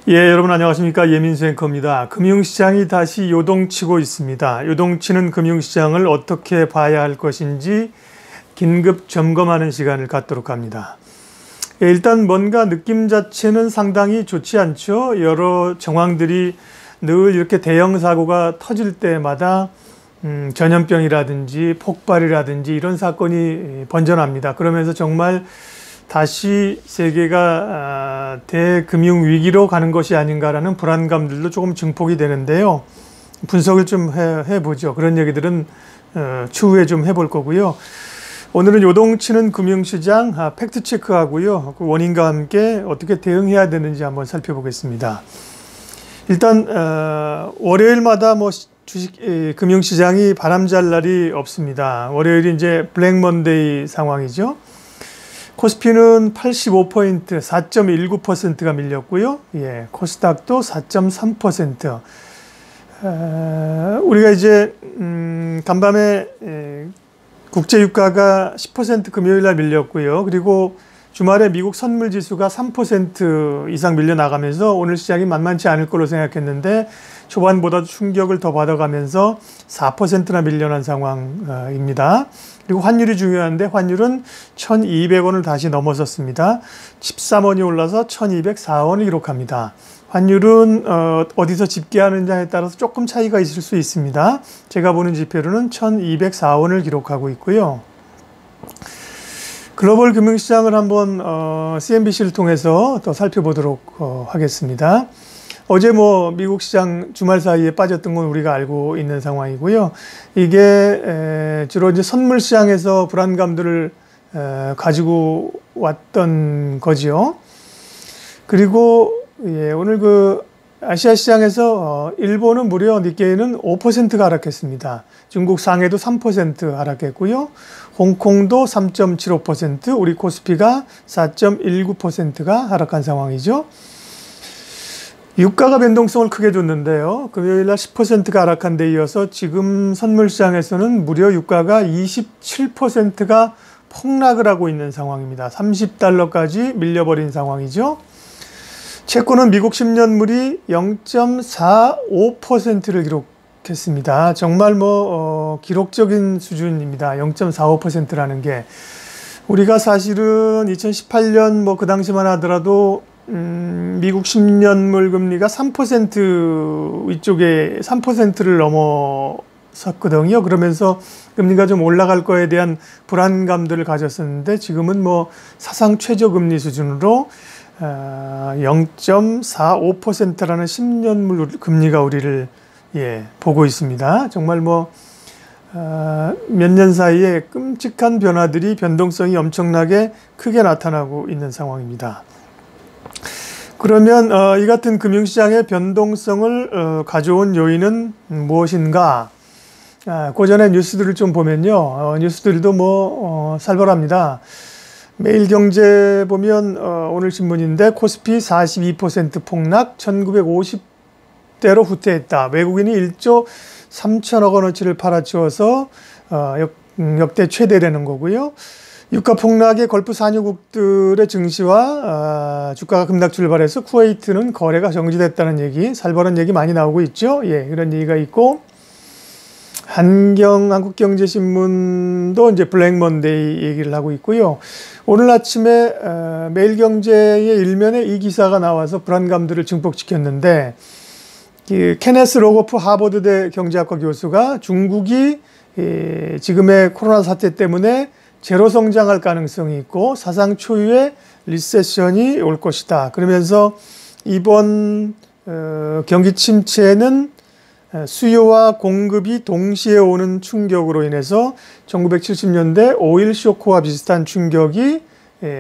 예, 여러분 안녕하십니까. 예민수 앵커입니다. 금융시장이 다시 요동치고 있습니다. 요동치는 금융시장을 어떻게 봐야 할 것인지 긴급 점검하는 시간을 갖도록 합니다. 예, 일단 뭔가 느낌 자체는 상당히 좋지 않죠. 여러 정황들이 늘 이렇게 대형 사고가 터질 때마다 전염병이라든지 폭발이라든지 이런 사건이 번져납니다. 그러면서 정말 다시 세계가 대금융위기로 가는 것이 아닌가라는 불안감들도 조금 증폭이 되는데요. 분석을 좀 해보죠. 그런 얘기들은 추후에 좀 해볼 거고요. 오늘은 요동치는 금융시장 팩트체크하고요. 그 원인과 함께 어떻게 대응해야 되는지 한번 살펴보겠습니다. 일단 월요일마다 금융시장이 바람잘 날이 없습니다. 월요일이 이제 블랙 먼데이 상황이죠. 코스피는 85포인트 4.19%가 밀렸고요. 예, 코스닥도 4.3%. 우리가 이제 간밤에 국제 유가가 10% 금요일 날 밀렸고요. 그리고 주말에 미국 선물 지수가 3% 이상 밀려 나가면서 오늘 시장이 만만치 않을 거로 생각했는데 초반보다도 충격을 더 받아가면서 4%나 밀려난 상황입니다. 그리고 환율이 중요한데 환율은 1,200원을 다시 넘어섰습니다. 13원이 올라서 1,204원을 기록합니다. 환율은 어디서 집계하느냐에 따라서 조금 차이가 있을 수 있습니다. 제가 보는 지표로는 1,204원을 기록하고 있고요. 글로벌 금융시장을 한번 CNBC를 통해서 더 살펴보도록 하겠습니다. 어제 미국 시장 주말 사이에 빠졌던 건 우리가 알고 있는 상황이고요. 이게 주로 이제 선물 시장에서 불안감들을 가지고 왔던 거지요. 그리고 예, 오늘 그 아시아 시장에서 일본은 무려 니케이는 5%가 하락했습니다. 중국 상해도 3% 하락했고요. 홍콩도 3.75%, 우리 코스피가 4.19%가 하락한 상황이죠. 유가가 변동성을 크게 줬는데요. 금요일 날 10%가 하락한 데 이어서 지금 선물시장에서는 무려 유가가 27%가 폭락을 하고 있는 상황입니다. 30달러까지 밀려버린 상황이죠. 채권은 미국 10년물이 0.45%를 기록했습니다. 정말 기록적인 수준입니다. 0.45%라는 게 우리가 사실은 2018년 그 당시만 하더라도 미국 10년물 금리가 3% 위쪽에 3%를 넘어섰거든요. 그러면서 금리가 좀 올라갈 거에 대한 불안감들을 가졌었는데 지금은 사상 최저 금리 수준으로 0.45%라는 10년물 금리가 우리를 보고 있습니다. 정말 몇 년 사이에 끔찍한 변화들이 변동성이 엄청나게 크게 나타나고 있는 상황입니다. 그러면 이 같은 금융시장의 변동성을 가져온 요인은 무엇인가? 그 전에 뉴스들을 좀 보면요. 뉴스들도 살벌합니다. 매일경제 보면 오늘 신문인데 코스피 42% 폭락 1950대로 후퇴했다. 외국인이 1조 3천억 원어치를 팔아치워서 역대 최대라는 거고요. 유가 폭락의 걸프 산유국들의 증시와 주가가 급락 출발해서 쿠웨이트는 거래가 정지됐다는 얘기, 살벌한 얘기 많이 나오고 있죠. 예, 그런 얘기가 있고 한국경제신문도 이제 블랙 먼데이 얘기를 하고 있고요. 오늘 아침에 매일경제의 일면에 이 기사가 나와서 불안감들을 증폭시켰는데 케네스 로고프 하버드대 경제학과 교수가 중국이 지금의 코로나 사태 때문에 제로 성장할 가능성이 있고 사상 초유의 리세션이 올 것이다. 그러면서 이번 경기 침체는 수요와 공급이 동시에 오는 충격으로 인해서 1970년대 오일 쇼크와 비슷한 충격이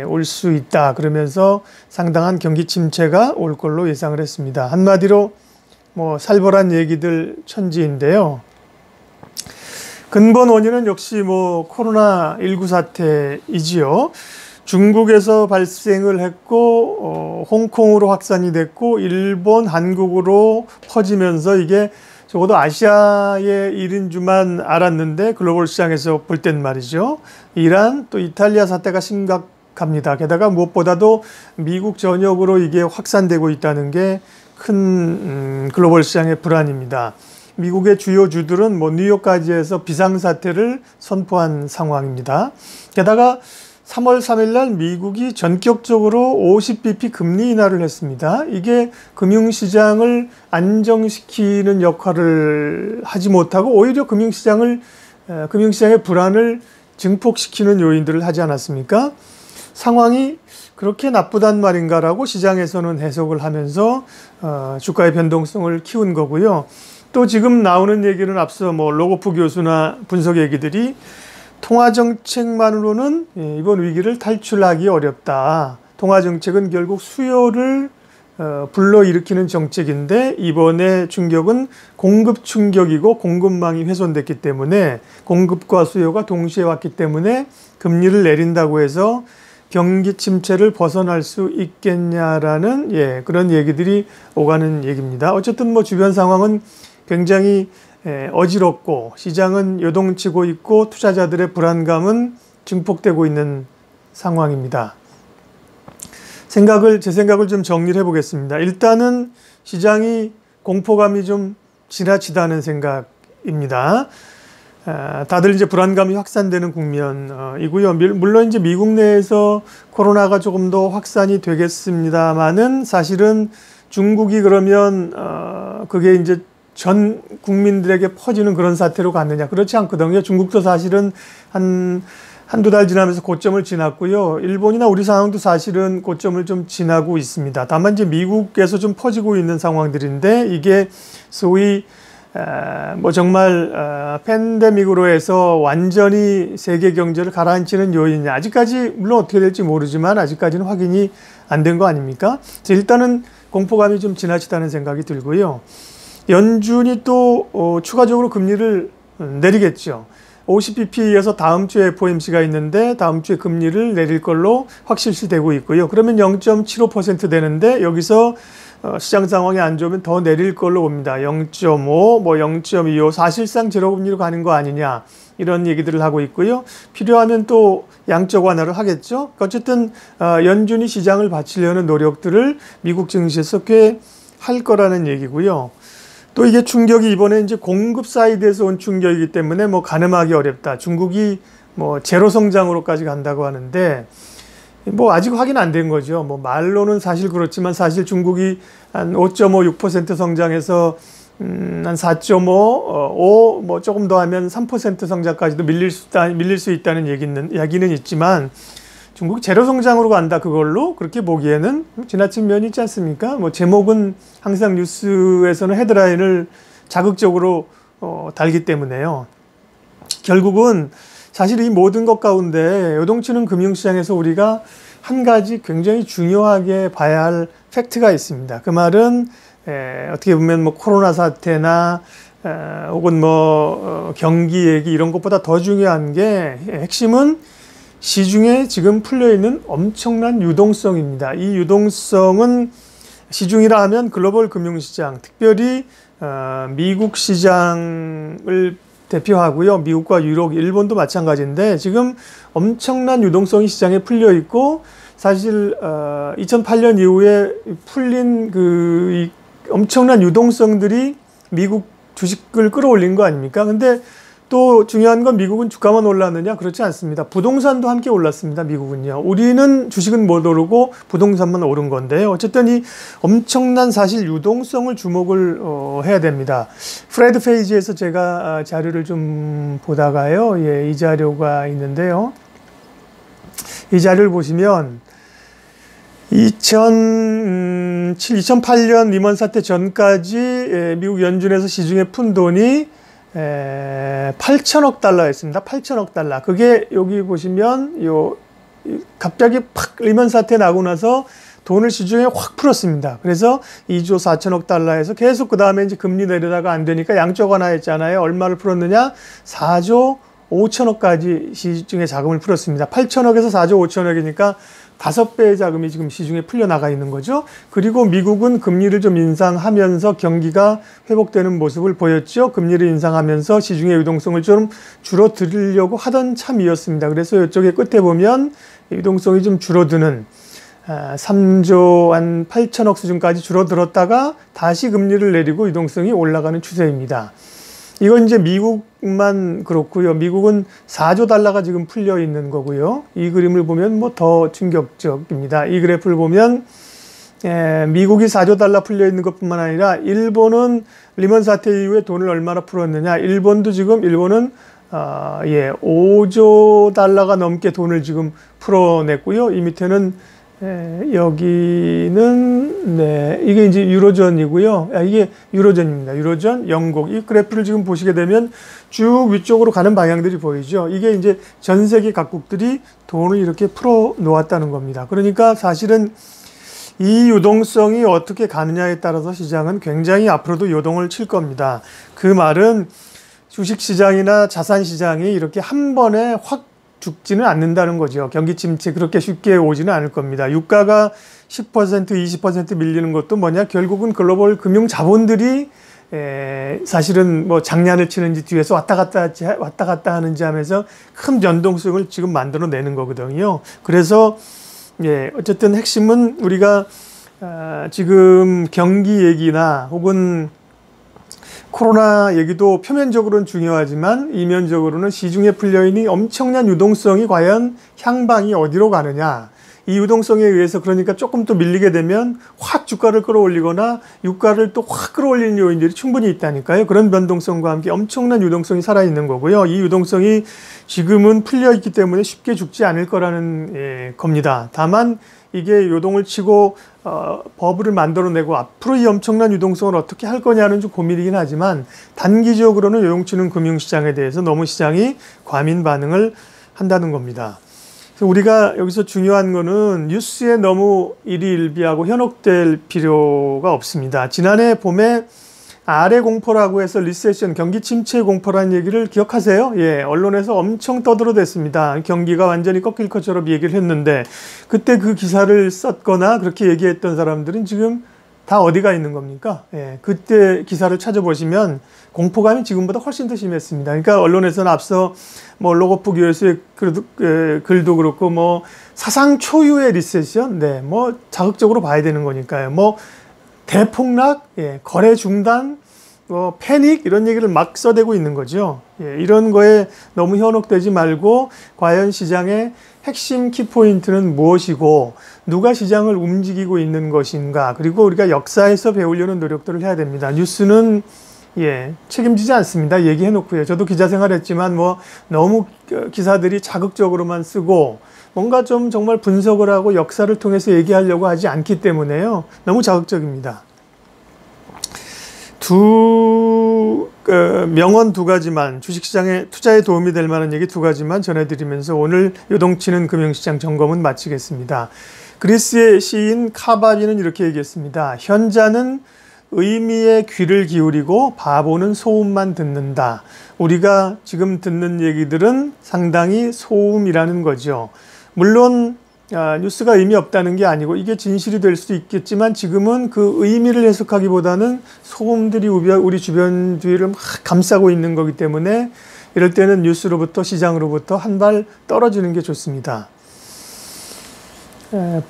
올 수 있다. 그러면서 상당한 경기 침체가 올 걸로 예상을 했습니다. 한마디로 살벌한 얘기들 천지인데요. 근본 원인은 역시 코로나19 사태이지요. 중국에서 발생을 했고 홍콩으로 확산이 됐고 일본, 한국으로 퍼지면서 이게 적어도 아시아의 일인 줄만 알았는데 글로벌 시장에서 볼 땐 말이죠. 이란 또 이탈리아 사태가 갑니다. 게다가 무엇보다도 미국 전역으로 이게 확산되고 있다는 게 큰 글로벌 시장의 불안입니다. 미국의 주요 주들은 뭐 뉴욕까지 해서 비상사태를 선포한 상황입니다. 게다가 3월 3일 날 미국이 전격적으로 50bp 금리 인하를 했습니다. 이게 금융시장을 안정시키는 역할을 하지 못하고 오히려 금융시장의 불안을 증폭시키는 요인들을 하지 않았습니까? 상황이 그렇게 나쁘단 말인가라고 시장에서는 해석을 하면서 주가의 변동성을 키운 거고요. 또 지금 나오는 얘기는 앞서 뭐 로고프 교수나 분석 얘기들이 통화정책만으로는 이번 위기를 탈출하기 어렵다. 통화정책은 결국 수요를 불러일으키는 정책인데 이번에 충격은 공급 충격이고 공급망이 훼손됐기 때문에 공급과 수요가 동시에 왔기 때문에 금리를 내린다고 해서 경기 침체를 벗어날 수 있겠냐라는 그런 얘기들이 오가는 얘기입니다. 어쨌든 뭐 주변 상황은 굉장히 어지럽고 시장은 요동치고 있고 투자자들의 불안감은 증폭되고 있는 상황입니다. 제 생각을 좀 정리를 해보겠습니다. 일단은 시장이 공포감이 좀 지나치다는 생각입니다. 다들 이제 불안감이 확산되는 국면이고요. 물론 이제 미국 내에서 코로나가 조금 더 확산이 되겠습니다만은 사실은 중국이 그러면 그게 이제 전 국민들에게 퍼지는 그런 사태로 갔느냐? 그렇지 않거든요. 중국도 사실은 한두 달 지나면서 고점을 지났고요. 일본이나 우리 상황도 사실은 고점을 좀 지나고 있습니다. 다만 이제 미국에서 좀 퍼지고 있는 상황들인데 이게 소위 뭐 정말 팬데믹으로 해서 완전히 세계 경제를 가라앉히는 요인이 아직까지 물론 어떻게 될지 모르지만 아직까지는 확인이 안 된 거 아닙니까? 일단은 공포감이 좀 지나치다는 생각이 들고요. 연준이 또 추가적으로 금리를 내리겠죠. 50bp에서 다음 주에 FOMC가 있는데 다음 주에 금리를 내릴 걸로 확실시되고 있고요. 그러면 0.75% 되는데 여기서 시장 상황이 안 좋으면 더 내릴 걸로 봅니다. 0.5, 뭐 0.25 사실상 제로금리로 가는 거 아니냐 이런 얘기들을 하고 있고요. 필요하면 또 양적 완화를 하겠죠. 어쨌든 연준이 시장을 받치려는 노력들을 미국 증시에서 꽤 할 거라는 얘기고요. 또 이게 충격이 이번에 이제 공급 사이드에서 온 충격이기 때문에 뭐 가늠하기 어렵다. 중국이 뭐 제로 성장으로까지 간다고 하는데 뭐 아직 확인 안 된 거죠. 뭐 말로는 사실 그렇지만 사실 중국이 한 5.5, 6% 성장해서 한 4.5, 5, 뭐 조금 더 하면 3% 성장까지도 밀릴 수 있다는 얘기는 있지만 중국이 제로 성장으로 간다 그걸로 그렇게 보기에는 지나친 면이 있지 않습니까? 뭐 제목은 항상 뉴스에서는 헤드라인을 자극적으로 달기 때문에요. 결국은 사실 이 모든 것 가운데 요동치는 금융시장에서 우리가 한 가지 굉장히 중요하게 봐야 할 팩트가 있습니다. 그 말은 어떻게 보면 뭐 코로나 사태나 혹은 뭐 경기 얘기 이런 것보다 더 중요한 게 핵심은 시중에 지금 풀려있는 엄청난 유동성입니다. 이 유동성은 시중이라 하면 글로벌 금융시장, 특별히 미국 시장을 대표하고요. 미국과 유럽, 일본도 마찬가지인데 지금 엄청난 유동성이 시장에 풀려 있고 사실 2008년 이후에 풀린 그 엄청난 유동성들이 미국 주식을 끌어올린 거 아닙니까? 근데 또 중요한 건 미국은 주가만 올랐느냐? 그렇지 않습니다. 부동산도 함께 올랐습니다. 미국은요. 우리는 주식은 못 오르고 부동산만 오른 건데요. 어쨌든 이 엄청난 사실 유동성을 주목을 해야 됩니다. 프레드 페이지에서 제가 자료를 좀 보다가요. 이 자료가 있는데요. 이 자료를 보시면 2008년 리먼 사태 전까지 미국 연준에서 시중에 푼 돈이 8천억 달러였습니다. 8천억 달러. 그게 여기 보시면 갑자기 팍 리먼 사태 나고 나서 돈을 시중에 확 풀었습니다. 그래서 2조 4천억 달러에서 계속 그 다음에 이제 금리 내려다가 안 되니까 양적 완화했잖아요. 얼마를 풀었느냐? 4조 5천억까지 시중에 자금을 풀었습니다. 8천억에서 4조 5천억이니까 5배의 자금이 지금 시중에 풀려나가 있는 거죠. 그리고 미국은 금리를 좀 인상하면서 경기가 회복되는 모습을 보였죠. 금리를 인상하면서 시중의 유동성을 좀 줄어들이려고 하던 참이었습니다. 그래서 이쪽에 끝에 보면 유동성이 좀 줄어드는 3조 한 8천억 수준까지 줄어들었다가 다시 금리를 내리고 유동성이 올라가는 추세입니다. 이건 이제 미국만 그렇고요. 미국은 4조 달러가 지금 풀려 있는 거고요. 이 그림을 보면 뭐 더 충격적입니다. 이 그래프를 보면 미국이 4조 달러 풀려 있는 것뿐만 아니라 일본은 리먼 사태 이후에 돈을 얼마나 풀었느냐. 일본도 지금 5조 달러가 넘게 돈을 지금 풀어냈고요. 이 밑에는 여기는 이게 이제 유로존이고요. 이게 유로존입니다. 유로존, 영국. 이 그래프를 지금 보시게 되면 쭉 위쪽으로 가는 방향들이 보이죠. 이게 이제 전 세계 각국들이 돈을 이렇게 풀어 놓았다는 겁니다. 그러니까 사실은 이 유동성이 어떻게 가느냐에 따라서 시장은 굉장히 앞으로도 요동을 칠 겁니다. 그 말은 주식시장이나 자산시장이 이렇게 한 번에 확 죽지는 않는다는 거죠. 경기 침체 그렇게 쉽게 오지는 않을 겁니다. 유가가 10%, 20% 밀리는 것도 뭐냐? 결국은 글로벌 금융 자본들이 사실은 뭐 장난을 치는지 뒤에서 왔다 갔다 하는지 하면서 큰 변동성을 지금 만들어내는 거거든요. 그래서 어쨌든 핵심은 우리가 지금 경기 얘기나 혹은 코로나 얘기도 표면적으로는 중요하지만 이면적으로는 시중에 풀려있는 엄청난 유동성이 과연 향방이 어디로 가느냐. 이 유동성에 의해서 그러니까 조금 또 밀리게 되면 확 주가를 끌어올리거나 유가를 또 확 끌어올리는 요인들이 충분히 있다니까요. 그런 변동성과 함께 엄청난 유동성이 살아있는 거고요. 이 유동성이 지금은 풀려있기 때문에 쉽게 죽지 않을 거라는 겁니다. 다만 이게 요동을 치고 버블을 만들어내고 앞으로 이 엄청난 유동성을 어떻게 할 거냐는 좀 고민이긴 하지만 단기적으로는 요동치는 금융시장에 대해서 너무 시장이 과민 반응을 한다는 겁니다. 그래서 우리가 여기서 중요한 거는 뉴스에 너무 일희일비하고 현혹될 필요가 없습니다. 지난해 봄에 아래 공포라고 해서 리세션, 경기 침체 공포라는 얘기를 기억하세요? 언론에서 엄청 떠들어댔습니다. 경기가 완전히 꺾일 것처럼 얘기를 했는데 그때 그 기사를 썼거나 그렇게 얘기했던 사람들은 지금 다 어디가 있는 겁니까? 그때 기사를 찾아보시면 공포감이 지금보다 훨씬 더 심했습니다. 그러니까 언론에서는 앞서 뭐 로거프 교수의 글도 그렇고 뭐 사상 초유의 리세션, 뭐 자극적으로 봐야 되는 거니까요. 뭐 대폭락, 거래 중단, 패닉 이런 얘기를 막 써대고 있는 거죠. 이런 거에 너무 현혹되지 말고 과연 시장의 핵심 키포인트는 무엇이고 누가 시장을 움직이고 있는 것인가, 그리고 우리가 역사에서 배우려는 노력들을 해야 됩니다. 뉴스는 책임지지 않습니다. 얘기해놓고요. 저도 기자 생활했지만 뭐 너무 기사들이 자극적으로만 쓰고 뭔가 좀 정말 분석을 하고 역사를 통해서 얘기하려고 하지 않기 때문에요. 너무 자극적입니다. 명언 두 가지만, 주식시장에 투자에 도움이 될 만한 얘기 두 가지만 전해드리면서 오늘 요동치는 금융시장 점검은 마치겠습니다. 그리스의 시인 카바비는 이렇게 얘기했습니다. 현자는 의미에 귀를 기울이고 바보는 소음만 듣는다. 우리가 지금 듣는 얘기들은 상당히 소음이라는 거죠. 물론 뉴스가 의미 없다는 게 아니고 이게 진실이 될 수도 있겠지만 지금은 그 의미를 해석하기보다는 소음들이 우리 주변 뒤를 막 감싸고 있는 거기 때문에 이럴 때는 뉴스로부터 시장으로부터 한 발 떨어지는 게 좋습니다.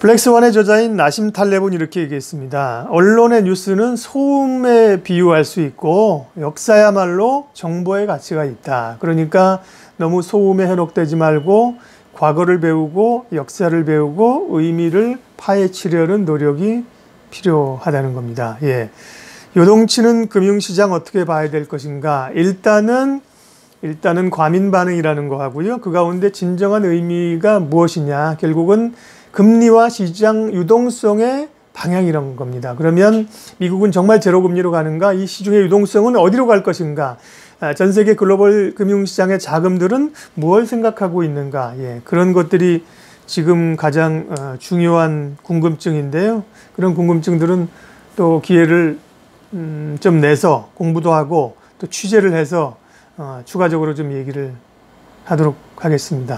블랙스완의 저자인 나심 탈렙은 이렇게 얘기했습니다. 언론의 뉴스는 소음에 비유할 수 있고 역사야말로 정보의 가치가 있다. 그러니까 너무 소음에 현혹되지 말고 과거를 배우고 역사를 배우고 의미를 파헤치려는 노력이 필요하다는 겁니다. 요동치는 금융시장 어떻게 봐야 될 것인가? 일단은 과민 반응이라는 거 하고요. 그 가운데 진정한 의미가 무엇이냐? 결국은 금리와 시장 유동성의 방향이라는 겁니다. 그러면 미국은 정말 제로금리로 가는가? 이 시중의 유동성은 어디로 갈 것인가? 전 세계 글로벌 금융시장의 자금들은 무엇을 생각하고 있는가? 그런 것들이 지금 가장 중요한 궁금증인데요. 그런 궁금증들은 또 기회를 좀 내서 공부도 하고 또 취재를 해서 추가적으로 좀 얘기를 하도록 하겠습니다.